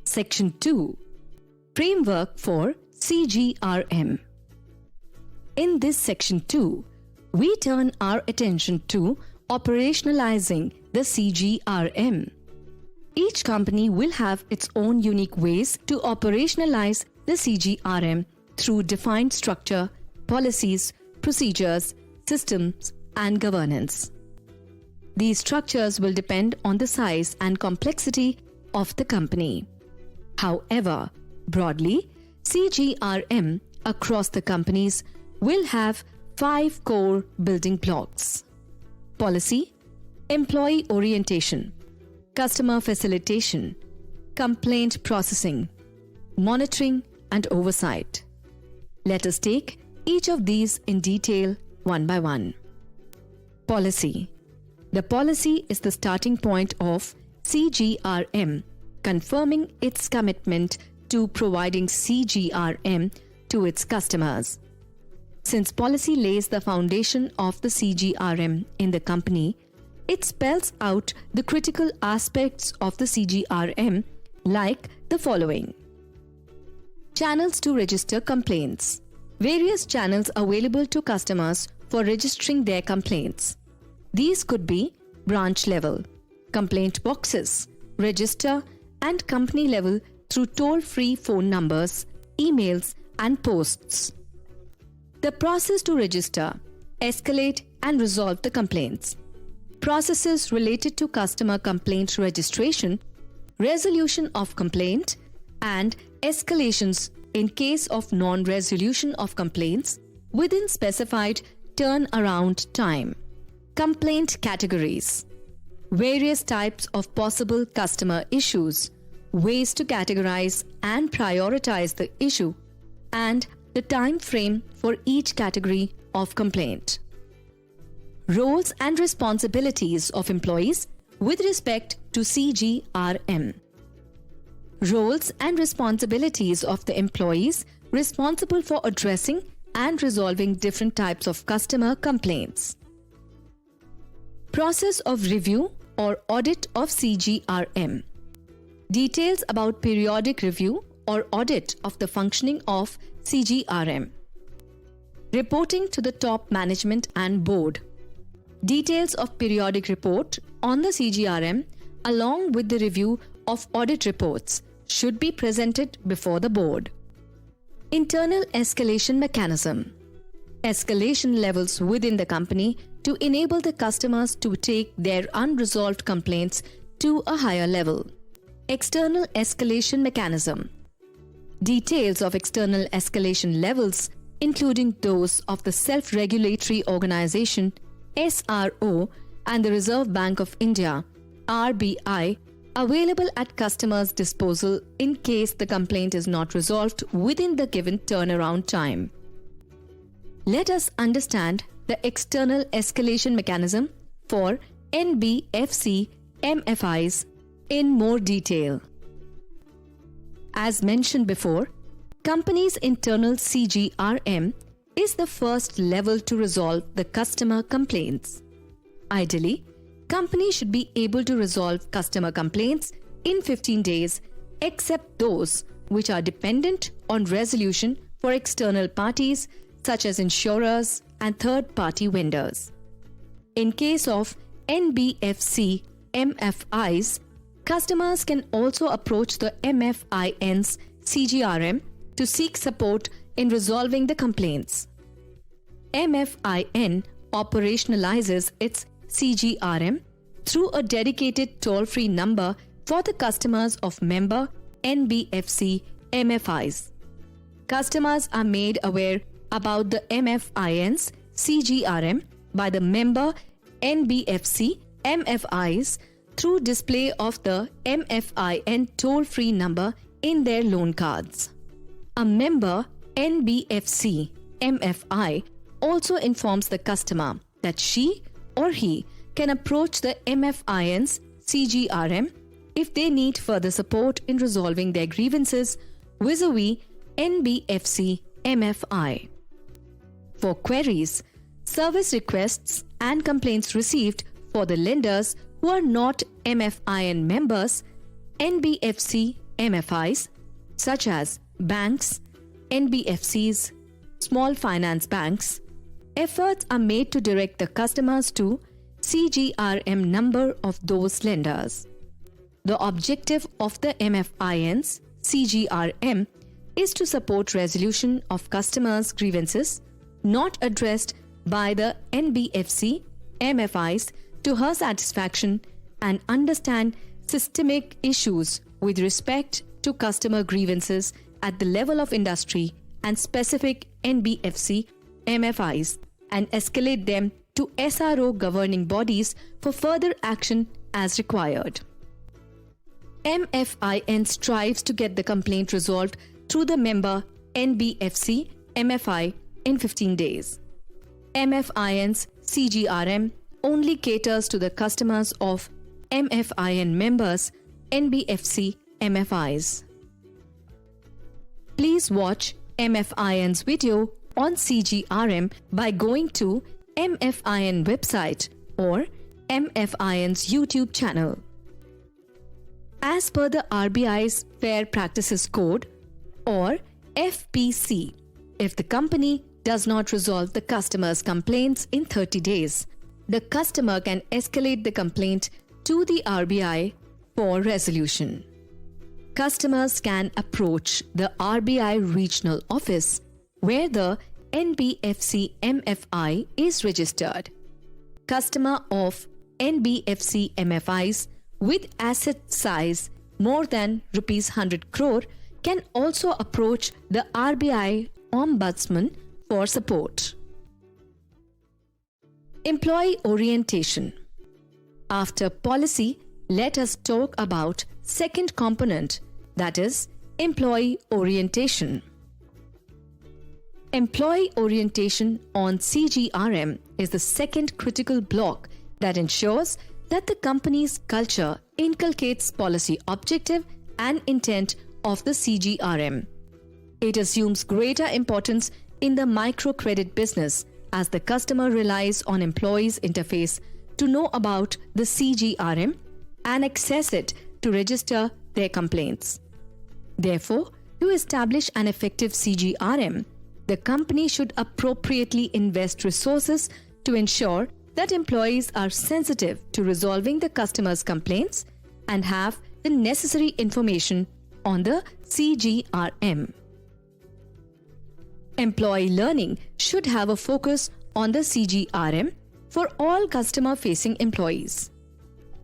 Section 2. Framework for CGRM. In this Section 2, we turn our attention to operationalizing the CGRM. Each company will have its own unique ways to operationalize the CGRM through defined structure, policies, procedures, systems, and governance. These structures will depend on the size and complexity of the company. However, broadly, CGRM across the companies will have 5 core building blocks: policy, employee orientation, customer facilitation, complaint processing, monitoring, and oversight. Let us take each of these in detail one by one. Policy. The policy is the starting point of CGRM, confirming its commitment to providing CGRM to its customers. Since policy lays the foundation of the CGRM in the company, it spells out the critical aspects of the CGRM like the following. Channels to register complaints. Various channels available to customers for registering their complaints. These could be branch level, complaint boxes, register, and company level through toll-free phone numbers, emails, and posts. The process to register, escalate, and resolve the complaints. Processes related to customer complaint registration, resolution of complaint, and escalations in case of non-resolution of complaints within specified turnaround time. Complaint categories. Various types of possible customer issues, ways to categorize and prioritize the issue, and the time frame for each category of complaint. Roles and responsibilities of employees with respect to CGRM. Roles and responsibilities of the employees responsible for addressing and resolving different types of customer complaints. Process of review or audit of CGRM. Details about periodic review or audit of the functioning of CGRM. Reporting to the top management and board. Details of periodic report on the CGRM along with the review of audit reports should be presented before the board. Internal escalation mechanism. Escalation levels within the company to enable the customers to take their unresolved complaints to a higher level. External escalation mechanism. Details of external escalation levels, including those of the Self-Regulatory Organization SRO and the Reserve Bank of India RBI, available at customers' disposal in case the complaint is not resolved within the given turnaround time. Let us understand the external escalation mechanism for NBFC MFIs in more detail. As mentioned before, company's internal CGRM is the first level to resolve the customer complaints. Ideally, companies should be able to resolve customer complaints in 15 days, except those which are dependent on resolution for external parties such as insurers and third-party vendors. In case of NBFC MFIs, customers can also approach the MFIN's CGRM to seek support in resolving the complaints. MFIN operationalizes its CGRM through a dedicated toll-free number for the customers of member NBFC MFIs. Customers are made aware about the MFIN's CGRM by the member NBFC MFIs through display of the MFIN toll-free number in their loan cards. A member NBFC MFI also informs the customer that she or he can approach the MFIN's CGRM if they need further support in resolving their grievances vis-a-vis NBFC MFI. For queries, service requests and complaints received for the lenders who are not MFIN members, NBFC MFIs, such as banks, NBFCs, small finance banks, efforts are made to direct the customers to CGRM number of those lenders. The objective of the MFIN's CGRM is to support resolution of customers' grievances not addressed by the NBFC MFIs to her satisfaction and understand systemic issues with respect to customer grievances at the level of industry and specific NBFC MFIs and escalate them to SRO governing bodies for further action as required. MFIN strives to get the complaint resolved through the member NBFC MFI in 15 days. MFIN's CGRM only caters to the customers of MFIN members NBFC MFIs. Please watch MFIN's video on CGRM by going to MFIN website or MFIN's YouTube channel. As per the RBI's Fair Practices Code or FPC, if the company does not resolve the customer's complaints in 30 days, the customer can escalate the complaint to the RBI for resolution. Customers can approach the RBI regional office where the NBFC MFI is registered. Customer of NBFC MFIs with asset size more than Rs 100 crore can also approach the RBI Ombudsman for support. Employee orientation. After policy, let us talk about second component, that is, employee orientation. Employee orientation on CGRM is the second critical block that ensures that the company's culture inculcates policy objective and intent of the CGRM. It assumes greater importance in the microcredit business as the customer relies on employees' interface to know about the CGRM and access it to register their complaints. Therefore, to establish an effective CGRM, the company should appropriately invest resources to ensure that employees are sensitive to resolving the customer's complaints and have the necessary information on the CGRM. Employee learning should have a focus on the CGRM for all customer-facing employees.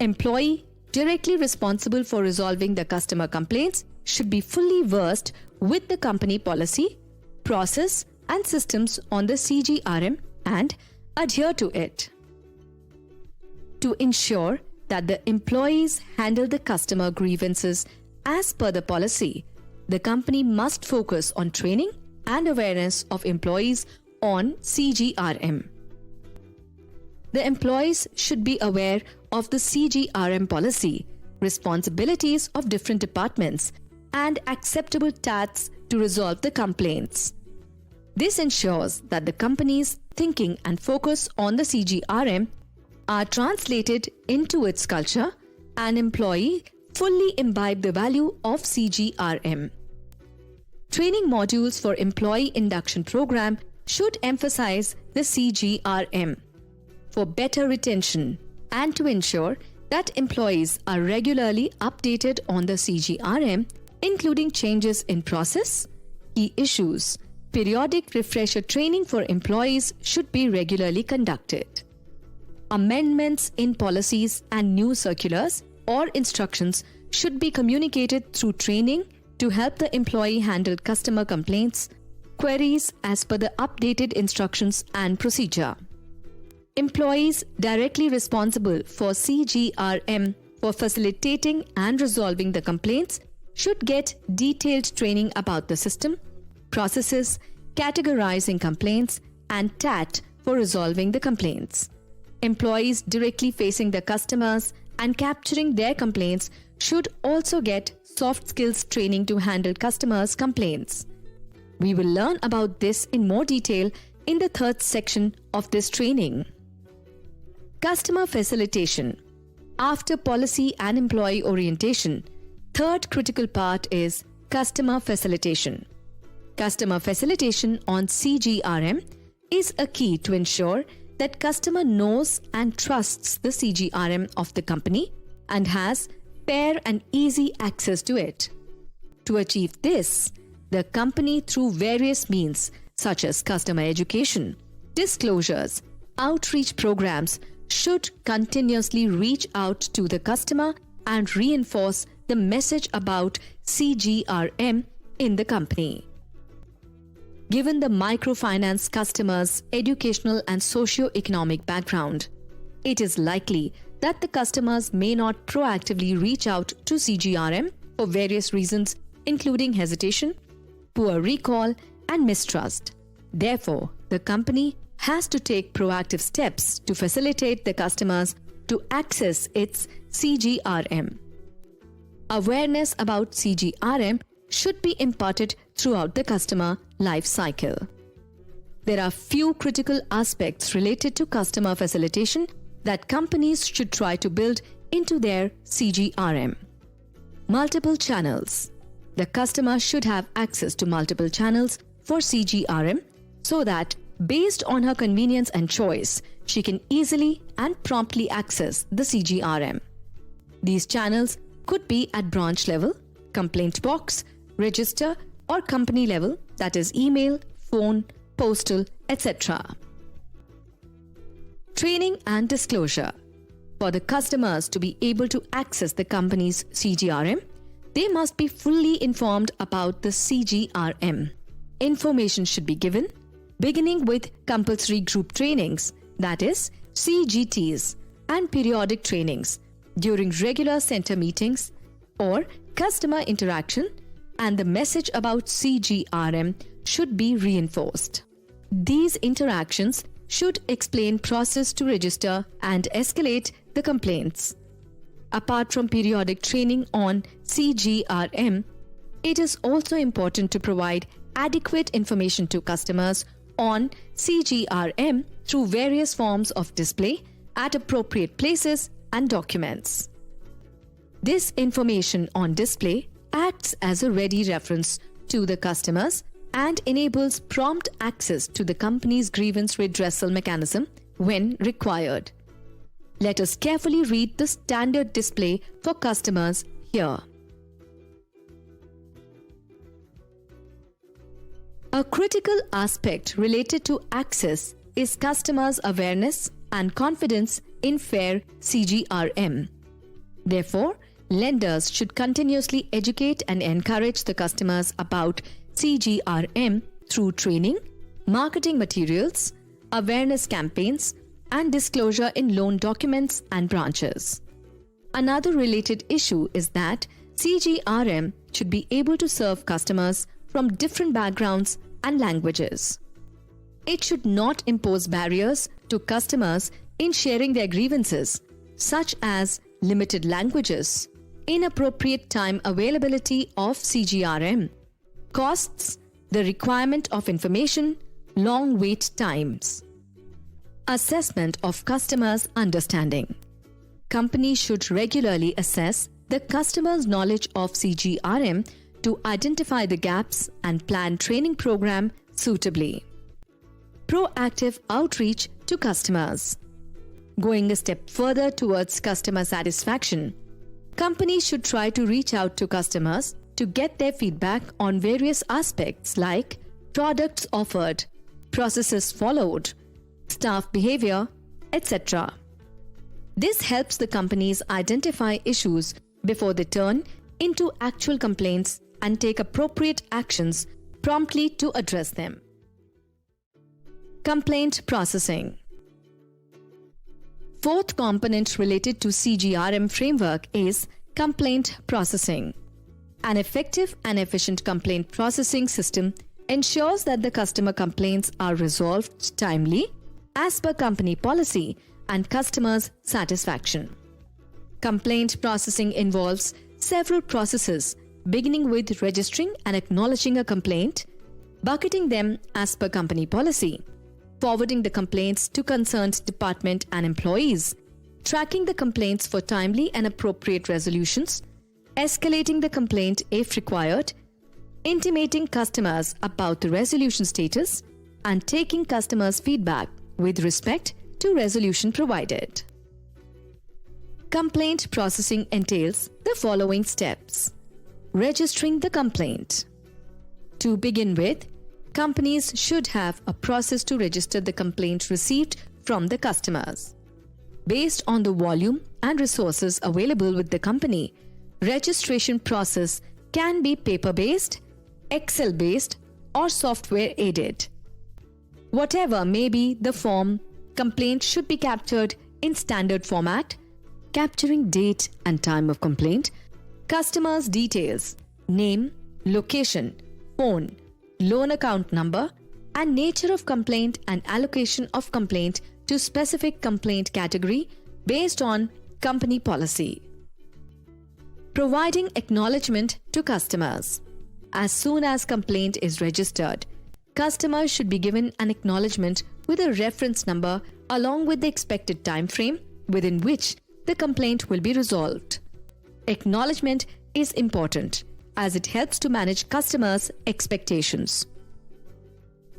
Employee directly responsible for resolving the customer complaints should be fully versed with the company policy, process and systems on the CGRM and adhere to it. To ensure that the employees handle the customer grievances as per the policy, the company must focus on training and awareness of employees on CGRM. The employees should be aware of the CGRM policy, responsibilities of different departments, and acceptable tasks to resolve the complaints. This ensures that the company's thinking and focus on the CGRM are translated into its culture and employee fully imbibe the value of CGRM. Training modules for employee induction program should emphasize the CGRM for better retention and to ensure that employees are regularly updated on the CGRM, including changes in process, key issues. Periodic refresher training for employees should be regularly conducted. Amendments in policies and new circulars or instructions should be communicated through training to help the employee handle customer complaints, queries as per the updated instructions and procedure. Employees directly responsible for CGRM for facilitating and resolving the complaints should get detailed training about the system, processes, categorizing complaints, and TAT for resolving the complaints. Employees directly facing the customers and capturing their complaints should also get soft skills training to handle customers' complaints. We will learn about this in more detail in the third section of this training. Customer facilitation. After policy and employee orientation, Third critical part is customer facilitation. Customer facilitation on CGRM is a key to ensure that customer knows and trusts the CGRM of the company and has fair and easy access to it. To achieve this, the company, through various means such as customer education, disclosures, outreach programs, should continuously reach out to the customer and reinforce the message about CGRM in the company. Given the microfinance customers' educational and socio-economic background, it is likely that the customers may not proactively reach out to CGRM for various reasons, including hesitation, poor recall, and mistrust. Therefore, the company has to take proactive steps to facilitate the customers to access its CGRM. Awareness about CGRM should be imparted throughout the customer life cycle. There are few critical aspects related to customer facilitation that companies should try to build into their CGRM. Multiple channels. The customer should have access to multiple channels for CGRM so that, based on her convenience and choice, she can easily and promptly access the CGRM. These channels could be at branch level, complaint box, register, or company level, that is email, phone, postal, etc. Training and disclosure. For the customers to be able to access the company's CGRM, they must be fully informed about the CGRM. Information should be given, beginning with compulsory group trainings, that is CGTs, and periodic trainings during regular center meetings or customer interaction, and the message about CGRM should be reinforced. These interactions should explain process to register and escalate the complaints. Apart from periodic training on CGRM, it is also important to provide adequate information to customers on CGRM through various forms of display at appropriate places and documents. This information on display acts as a ready reference to the customers and enables prompt access to the company's grievance redressal mechanism when required. Let us carefully read the standard display for customers here. A critical aspect related to access is customers' awareness and confidence in fair CGRM. Therefore, lenders should continuously educate and encourage the customers about CGRM through training, marketing materials, awareness campaigns, and disclosure in loan documents and branches. Another related issue is that CGRM should be able to serve customers from different backgrounds and languages. It should not impose barriers to customers in sharing their grievances, such as limited languages, inappropriate time availability of CGRM, costs, the requirement of information, long wait times. Assessment of customers' understanding. Companies should regularly assess the customer's knowledge of CGRM to identify the gaps and plan training program suitably. Proactive outreach to customers. Going a step further towards customer satisfaction, companies should try to reach out to customers to get their feedback on various aspects like products offered, processes followed, staff behavior, etc. This helps the companies identify issues before they turn into actual complaints and take appropriate actions promptly to address them. Complaint processing. Fourth component related to CGRM framework is complaint processing. An effective and efficient complaint processing system ensures that the customer complaints are resolved timely, as per company policy, and customers' satisfaction. Complaint processing involves several processes, beginning with registering and acknowledging a complaint, bucketing them as per company policy, forwarding the complaints to concerned department and employees, tracking the complaints for timely and appropriate resolutions, escalating the complaint if required, intimating customers about the resolution status, and taking customers' feedback with respect to resolution provided. Complaint processing entails the following steps. Registering the complaint. To begin with, companies should have a process to register the complaint received from the customers. Based on the volume and resources available with the company, registration process can be paper-based, Excel-based, or software-aided. Whatever may be the form, complaint should be captured in standard format, capturing date and time of complaint, customers' details, name, location, phone, loan account number, and nature of complaint and allocation of complaint to specific complaint category based on company policy. Providing acknowledgement to customers. As soon as complaint is registered, customers should be given an acknowledgement with a reference number along with the expected time frame within which the complaint will be resolved. Acknowledgement is important as it helps to manage customers' expectations.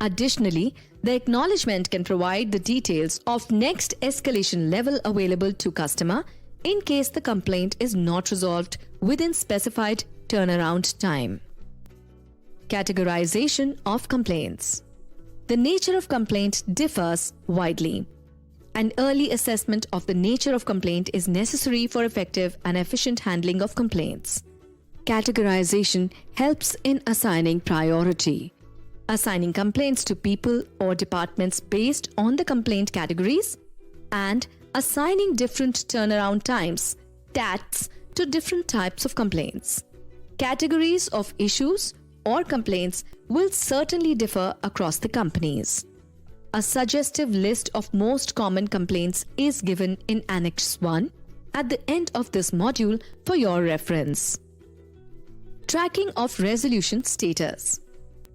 Additionally, the acknowledgement can provide the details of next escalation level available to customer in case the complaint is not resolved within specified turnaround time. Categorization of complaints. The nature of complaint differs widely. An early assessment of the nature of complaint is necessary for effective and efficient handling of complaints. Categorization helps in assigning priority. Assigning complaints to people or departments based on the complaint categories, and assigning different turnaround times, TATs, to different types of complaints. Categories of issues or complaints will certainly differ across the companies. A suggestive list of most common complaints is given in Annex 1 at the end of this module for your reference. Tracking of resolution status.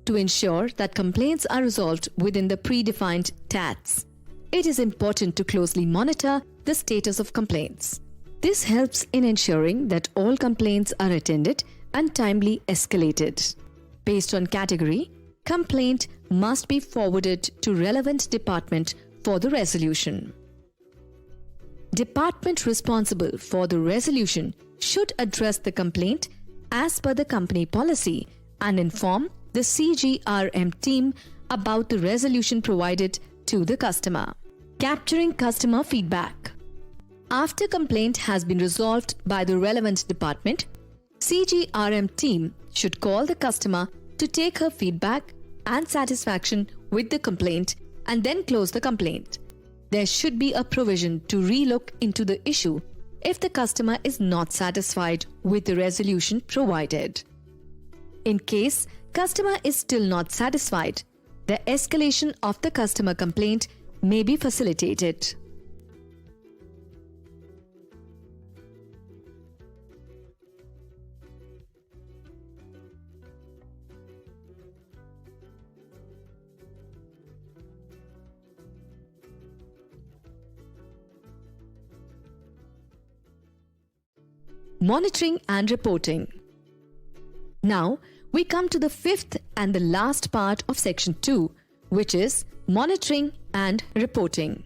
To ensure that complaints are resolved within the predefined TATs, it is important to closely monitor the status of complaints. This helps in ensuring that all complaints are attended and timely escalated. Based on category, complaint must be forwarded to relevant department for the resolution. Department responsible for the resolution should address the complaint as per the company policy and inform the CGRM team about the resolution provided to the customer. Capturing customer feedback. After complaint has been resolved by the relevant department, CGRM team should call the customer to take her feedback and satisfaction with the complaint and then close the complaint. There should be a provision to relook into the issue if the customer is not satisfied with the resolution provided. In case customer is still not satisfied, the escalation of the customer complaint may be facilitated. Monitoring and reporting. Now, we come to the fifth and the last part of Section 2, which is monitoring and reporting.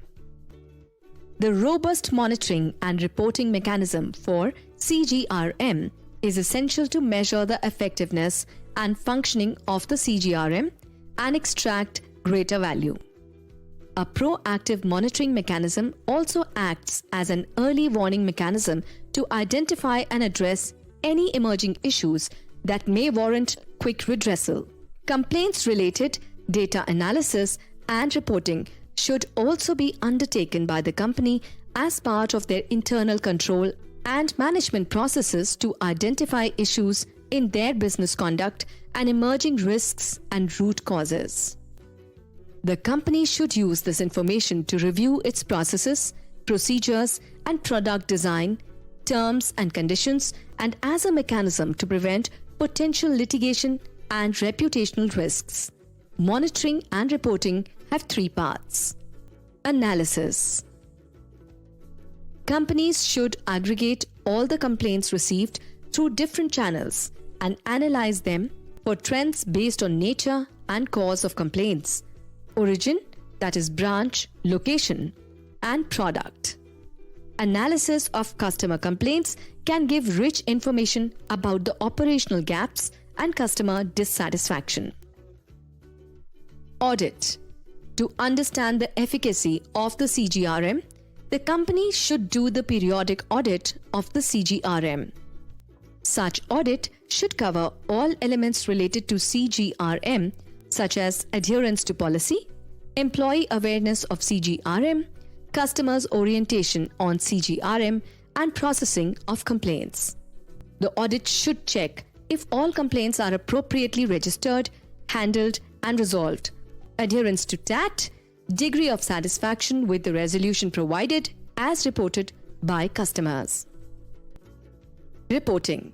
The robust monitoring and reporting mechanism for CGRM is essential to measure the effectiveness and functioning of the CGRM and extract greater value. A proactive monitoring mechanism also acts as an early warning mechanism to identify and address any emerging issues that may warrant quick redressal. Complaints-related data analysis and reporting should also be undertaken by the company as part of their internal control and management processes to identify issues in their business conduct and emerging risks and root causes. The company should use this information to review its processes, procedures, and product design, terms and conditions, and as a mechanism to prevent potential litigation and reputational risks. Monitoring and reporting have three parts. Analysis. Companies should aggregate all the complaints received through different channels and analyze them for trends based on nature and cause of complaints, origin, that is branch, location, and product. Analysis of customer complaints can give rich information about the operational gaps and customer dissatisfaction. Audit. To understand the efficacy of the CGRM, the company should do the periodic audit of the CGRM. Such audit should cover all elements related to CGRM, such as adherence to policy, employee awareness of CGRM, customers' orientation on CGRM, and processing of complaints. The audit should check if all complaints are appropriately registered, handled, and resolved, adherence to TAT, degree of satisfaction with the resolution provided as reported by customers. Reporting.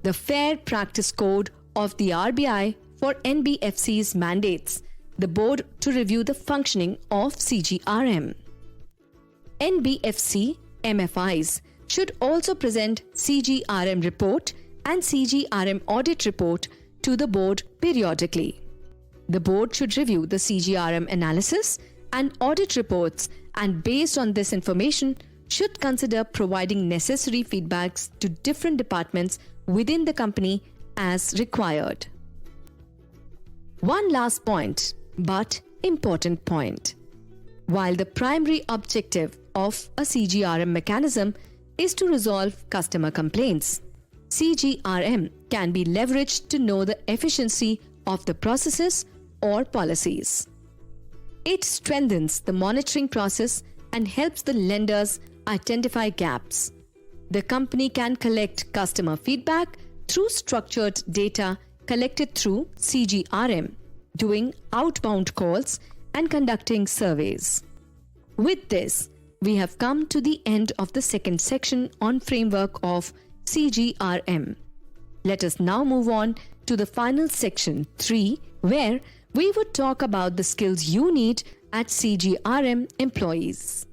The Fair Practice Code of the RBI for NBFCs mandates the board to review the functioning of CGRM. NBFC MFIs should also present CGRM report and CGRM audit report to the board periodically. The board should review the CGRM analysis and audit reports, and based on this information should consider providing necessary feedbacks to different departments within the company as required. One last point, but important point. While the primary objective of a CGRM mechanism is to resolve customer complaints, CGRM can be leveraged to know the efficiency of the processes or policies. It strengthens the monitoring process and helps the lenders identify gaps. The company can collect customer feedback through structured data collected through CGRM, doing outbound calls and conducting surveys. With this, we have come to the end of the second section on framework of CGRM. Let us now move on to the final section 3, where we would talk about the skills you need at CGRM employees.